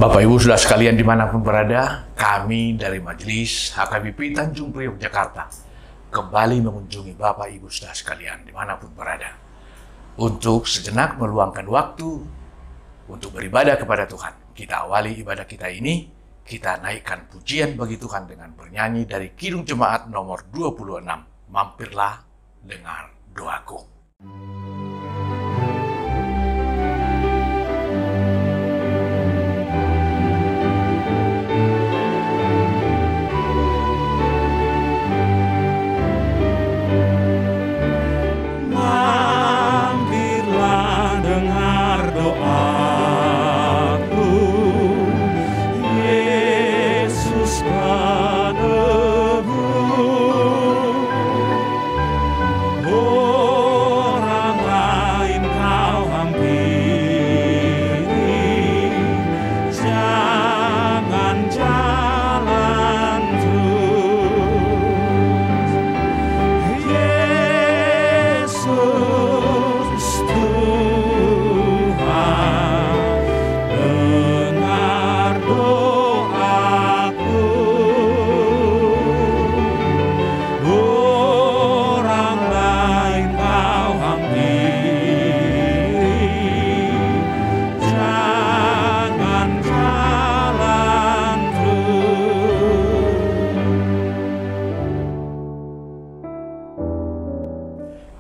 Bapak Ibu Saudara sekalian dimanapun berada, kami dari Majelis HKBP Tanjung Priok Jakarta kembali mengunjungi Bapak Ibu Saudara sekalian dimanapun berada untuk sejenak meluangkan waktu untuk beribadah kepada Tuhan. Kita awali ibadah kita ini, kita naikkan pujian bagi Tuhan dengan bernyanyi dari Kidung Jemaat nomor 26, Mampirlah dengar doaku.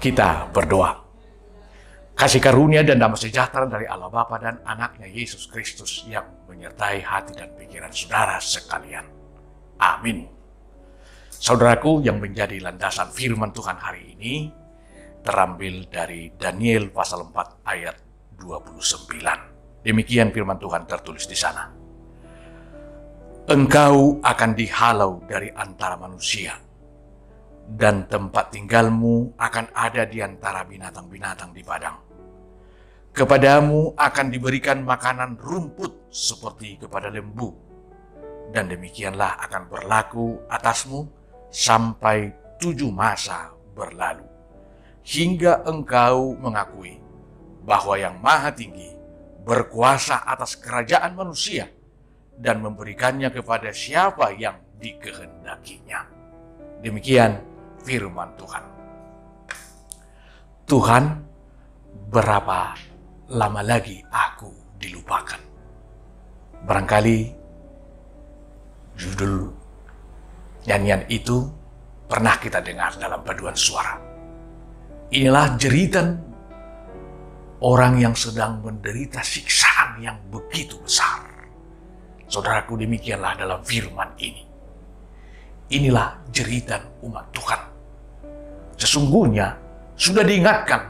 Kita berdoa. Kasih karunia dan damai sejahtera dari Allah Bapa dan Anaknya Yesus Kristus yang menyertai hati dan pikiran saudara sekalian. Amin. Saudaraku, yang menjadi landasan firman Tuhan hari ini terambil dari Daniel pasal 4 ayat 29. Demikian firman Tuhan tertulis di sana. Engkau akan dihalau dari antara manusia, dan tempat tinggalmu akan ada di antara binatang-binatang di padang. Kepadamu akan diberikan makanan rumput seperti kepada lembu, dan demikianlah akan berlaku atasmu sampai 7 masa berlalu, hingga engkau mengakui bahwa Yang Maha Tinggi berkuasa atas kerajaan manusia dan memberikannya kepada siapa yang dikehendakinya. Demikian firman Tuhan. Tuhan, berapa lama lagi aku dilupakan? Barangkali judul nyanyian itu pernah kita dengar dalam paduan suara. Inilah jeritan orang yang sedang menderita siksaan yang begitu besar. Saudaraku, demikianlah dalam firman ini. Inilah jeritan umat Tuhan. Sesungguhnya sudah diingatkan,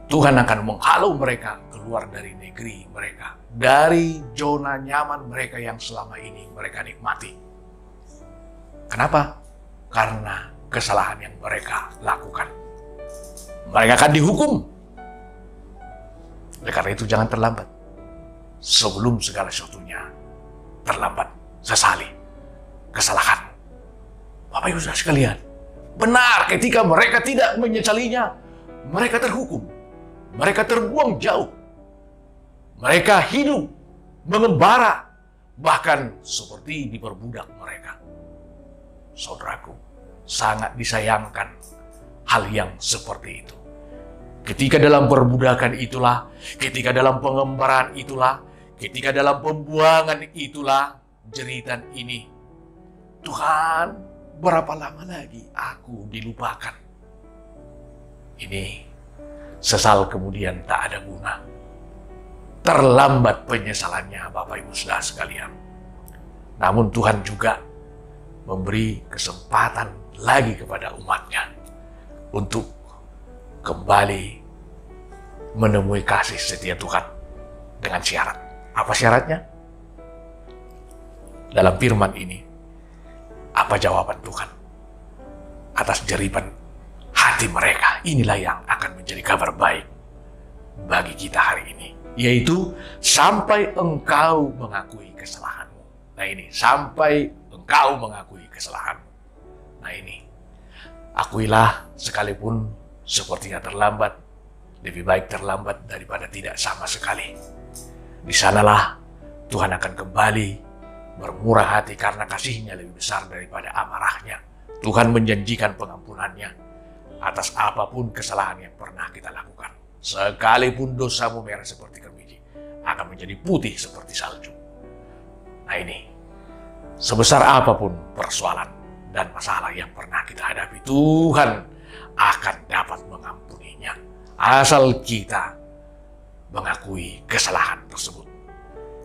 Tuhan akan menghalau mereka keluar dari negeri mereka, dari zona nyaman mereka yang selama ini mereka nikmati. Kenapa? Karena kesalahan yang mereka lakukan. Mereka akan dihukum. Oleh karena itu jangan terlambat. Sebelum segala sesuatunya terlambat, sesali kesalahan. Bapak Ibu Saudara sekalian, benar ketika mereka tidak menyesalinya, mereka terhukum, mereka terbuang jauh, mereka hidup mengembara, bahkan seperti diperbudak mereka. Saudaraku, sangat disayangkan hal yang seperti itu. Ketika dalam perbudakan itulah, ketika dalam pengembaraan itulah, ketika dalam pembuangan itulah, jeritan ini, Tuhan, berapa lama lagi aku dilupakan? Ini sesal kemudian tak ada guna. Terlambat penyesalannya, Bapak Ibu Saudara sekalian. Namun Tuhan juga memberi kesempatan lagi kepada umatnya untuk kembali menemui kasih setia Tuhan dengan syarat. Apa syaratnya? Dalam firman ini, apa jawaban Tuhan atas jeritan hati mereka? Inilah yang akan menjadi kabar baik bagi kita hari ini, yaitu sampai engkau mengakui kesalahanmu. Nah ini, sampai engkau mengakui kesalahanmu. Nah ini, akuilah sekalipun sepertinya terlambat, lebih baik terlambat daripada tidak sama sekali. Di sanalah Tuhan akan kembali bermurah hati karena kasih-Nya lebih besar daripada amarah-Nya. Tuhan menjanjikan pengampunannya atas apapun kesalahan yang pernah kita lakukan. Sekalipun dosamu merah seperti kemiji, akan menjadi putih seperti salju. Nah ini, sebesar apapun persoalan dan masalah yang pernah kita hadapi, Tuhan akan dapat mengampuninya. Asal kita mengakui kesalahan tersebut.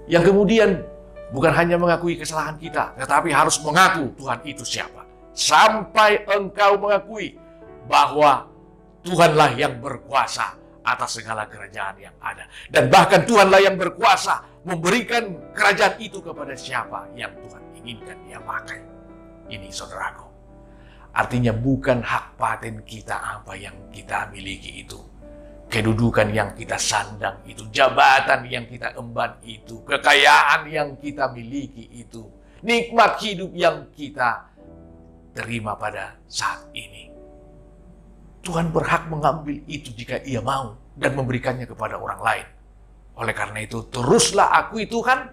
Yang kemudian bukan hanya mengakui kesalahan kita, tetapi harus mengaku Tuhan itu siapa. Sampai engkau mengakui bahwa Tuhanlah yang berkuasa atas segala kerajaan yang ada. Dan bahkan Tuhanlah yang berkuasa memberikan kerajaan itu kepada siapa yang Tuhan inginkan Dia pakai. Ini saudaraku. Artinya bukan hak paten kita apa yang kita miliki itu. Kedudukan yang kita sandang itu, jabatan yang kita emban itu, kekayaan yang kita miliki itu, nikmat hidup yang kita terima pada saat ini. Tuhan berhak mengambil itu jika Ia mau dan memberikannya kepada orang lain. Oleh karena itu, teruslah akui Tuhan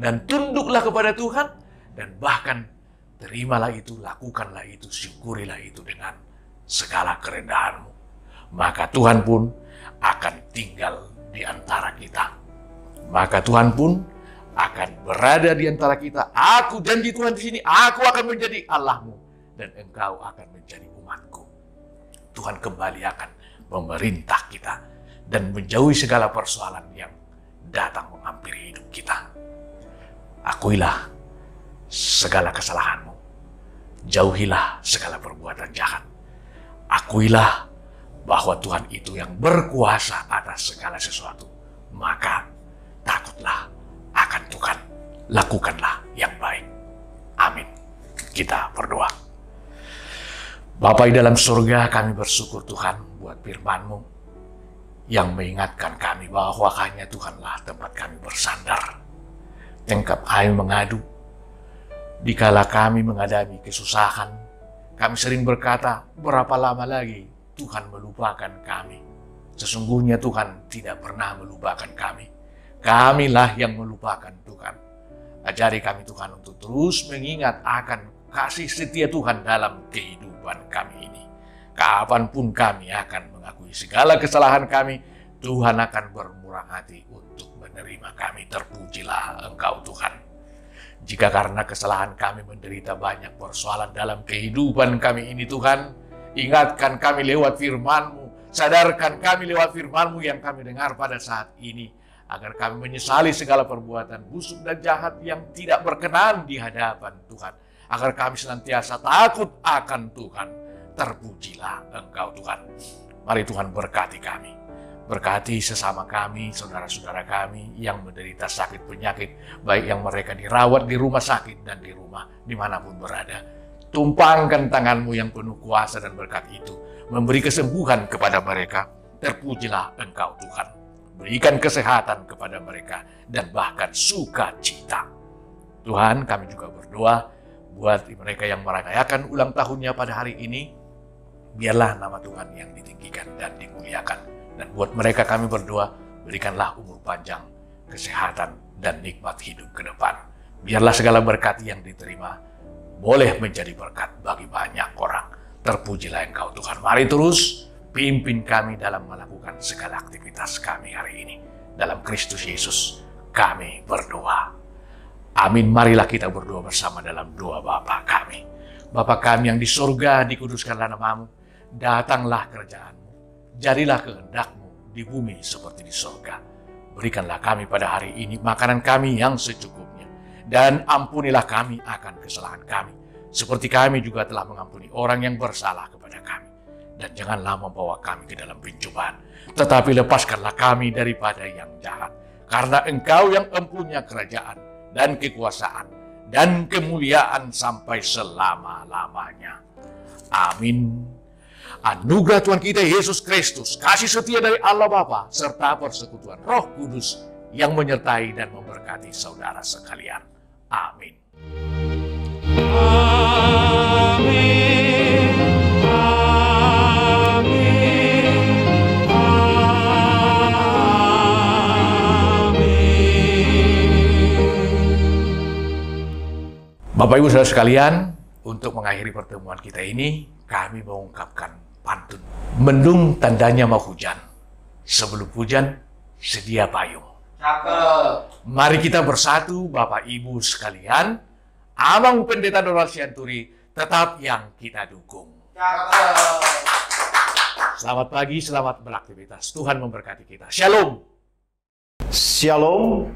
dan tunduklah kepada Tuhan, dan bahkan terimalah itu, lakukanlah itu, syukurilah itu dengan segala kerendahanmu. Maka Tuhan pun akan tinggal di antara kita. Maka Tuhan pun akan berada di antara kita. Aku janji Tuhan di sini, aku akan menjadi Allahmu dan engkau akan menjadi umatku. Tuhan kembali akan memerintah kita dan menjauhi segala persoalan yang datang menghampiri hidup kita. Akuilah segala kesalahanmu. Jauhilah segala perbuatan jahat. Akuilah bahwa Tuhan itu yang berkuasa atas segala sesuatu. Maka takutlah akan Tuhan. Lakukanlah yang baik. Amin. Kita berdoa. Bapa di dalam surga, kami bersyukur Tuhan buat firman-Mu yang mengingatkan kami bahwa hanya Tuhanlah tempat kami bersandar. Tempat kami mengadu. Dikala kami menghadapi kesusahan, kami sering berkata, berapa lama lagi Tuhan melupakan kami. Sesungguhnya Tuhan tidak pernah melupakan kami. Kamilah yang melupakan Tuhan. Ajari kami Tuhan untuk terus mengingat akan kasih setia Tuhan dalam kehidupan kami ini. Kapanpun kami akan mengakui segala kesalahan kami, Tuhan akan bermurah hati untuk menerima kami. Terpujilah Engkau Tuhan. Jika karena kesalahan kami menderita banyak persoalan dalam kehidupan kami ini Tuhan, ingatkan kami lewat firman-Mu, sadarkan kami lewat firman-Mu yang kami dengar pada saat ini, agar kami menyesali segala perbuatan busuk dan jahat yang tidak berkenan di hadapan Tuhan. Agar kami senantiasa takut akan Tuhan. Terpujilah Engkau Tuhan. Mari Tuhan berkati kami. Berkati sesama kami, saudara-saudara kami yang menderita sakit penyakit, baik yang mereka dirawat di rumah sakit dan di rumah, dimanapun berada. Tumpangkan tangan-Mu yang penuh kuasa dan berkat itu, memberi kesembuhan kepada mereka. Terpujilah Engkau Tuhan. Berikan kesehatan kepada mereka dan bahkan sukacita. Tuhan, kami juga berdoa buat mereka yang merayakan ulang tahunnya pada hari ini. Biarlah nama Tuhan yang ditinggikan dan dimuliakan. Dan buat mereka kami berdoa, berikanlah umur panjang, kesehatan, dan nikmat hidup ke depan. Biarlah segala berkat yang diterima boleh menjadi berkat bagi banyak orang. Terpujilah Engkau Tuhan. Mari terus pimpin kami dalam melakukan segala aktivitas kami hari ini. Dalam Kristus Yesus kami berdoa. Amin. Marilah kita berdoa bersama dalam doa Bapa kami. Bapa kami yang di surga, dikuduskanlah nama-Mu. Datanglah kerajaan-Mu. Jadilah kehendak-Mu di bumi seperti di surga. Berikanlah kami pada hari ini makanan kami yang secukupnya. Dan ampunilah kami akan kesalahan kami. Seperti kami juga telah mengampuni orang yang bersalah kepada kami. Dan janganlah membawa kami ke dalam pencobaan. Tetapi lepaskanlah kami daripada yang jahat. Karena Engkau yang empunya kerajaan dan kekuasaan dan kemuliaan sampai selama-lamanya. Amin. Anugerah Tuhan kita Yesus Kristus, kasih setia dari Allah Bapa, serta persekutuan Roh Kudus yang menyertai dan memberkati saudara sekalian. Amin. Bapak Ibu Saudara sekalian, untuk mengakhiri pertemuan kita ini, kami mengungkapkan pantun. Mendung tandanya mau hujan. Sebelum hujan, sedia payung. Cakep. Mari kita bersatu, Bapak Ibu sekalian. Abang Pendeta Donald Sianturi tetap yang kita dukung. Cakep. Selamat pagi, selamat beraktivitas. Tuhan memberkati kita. Shalom. Shalom.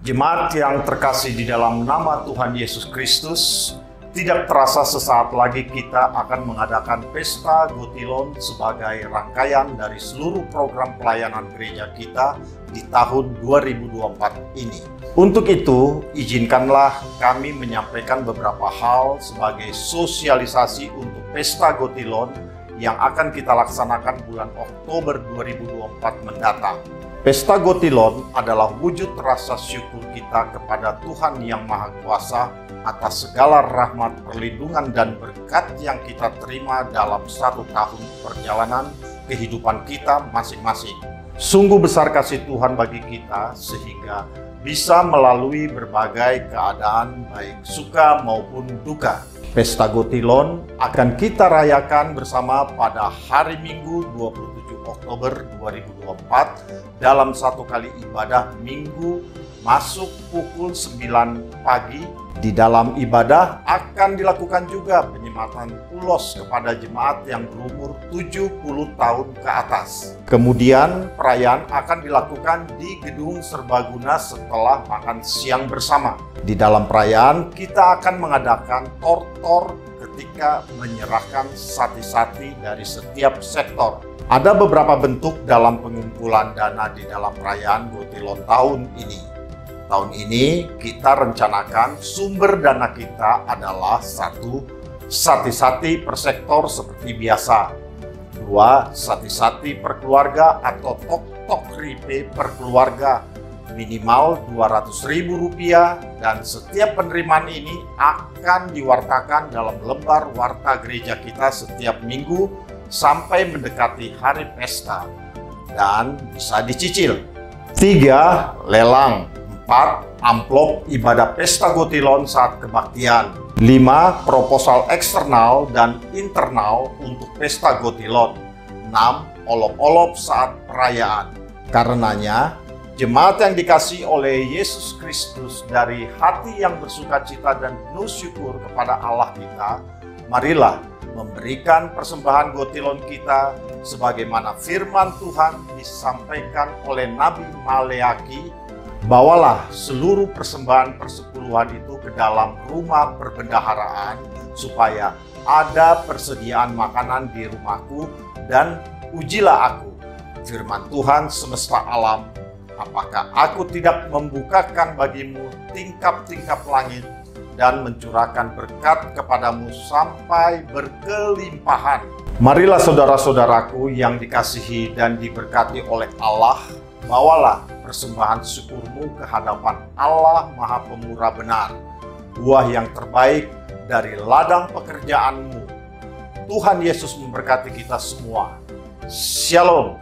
Jemaat yang terkasih di dalam nama Tuhan Yesus Kristus, tidak terasa sesaat lagi kita akan mengadakan Pesta Gotilon sebagai rangkaian dari seluruh program pelayanan gereja kita di tahun 2024 ini. Untuk itu, izinkanlah kami menyampaikan beberapa hal sebagai sosialisasi untuk Pesta Gotilon yang akan kita laksanakan bulan Oktober 2024 mendatang. Pesta Gotilon adalah wujud rasa syukur kita kepada Tuhan Yang Maha Kuasa atas segala rahmat, perlindungan, dan berkat yang kita terima dalam 1 tahun perjalanan kehidupan kita masing-masing. Sungguh besar kasih Tuhan bagi kita sehingga bisa melalui berbagai keadaan baik suka maupun duka. Pesta Gotilon akan kita rayakan bersama pada hari Minggu 27 Oktober 2024 dalam satu kali ibadah Minggu masuk pukul 9 pagi. Di dalam ibadah akan dilakukan juga penyematan ulos kepada jemaat yang berumur 70 tahun ke atas. Kemudian perayaan akan dilakukan di Gedung Serbaguna setelah makan siang bersama. Di dalam perayaan kita akan mengadakan tortor ketika menyerahkan sati-sati dari setiap sektor. Ada beberapa bentuk dalam pengumpulan dana di dalam perayaan Gotilon tahun ini. Tahun ini kita rencanakan sumber dana kita adalah 1. Sati-sati per sektor seperti biasa. 2. Sati-sati per keluarga atau tok-tok ripe per keluarga minimal Rp200.000 dan setiap penerimaan ini akan diwartakan dalam lembar warta gereja kita setiap minggu sampai mendekati hari pesta dan bisa dicicil. 3. Lelang. 4. Amplop ibadah Pesta Gotilon saat kebaktian. 5. Proposal eksternal dan internal untuk Pesta Gotilon. 6. Olop-olop saat perayaan. Karenanya, jemaat yang dikasihi oleh Yesus Kristus dari hati yang bersukacita dan penuh syukur kepada Allah kita, marilah memberikan persembahan Gotilon kita sebagaimana firman Tuhan disampaikan oleh Nabi Maleaki. Bawalah seluruh persembahan persepuluhan itu ke dalam rumah perbendaharaan supaya ada persediaan makanan di rumahku dan ujilah aku, firman Tuhan semesta alam, apakah aku tidak membukakan bagimu tingkap-tingkap langit dan mencurahkan berkat kepadamu sampai berkelimpahan. Marilah saudara-saudaraku yang dikasihi dan diberkati oleh Allah, bawalah persembahan syukurmu ke hadapan Allah Maha Pemurah benar, buah yang terbaik dari ladang pekerjaanmu. Tuhan Yesus memberkati kita semua. Shalom.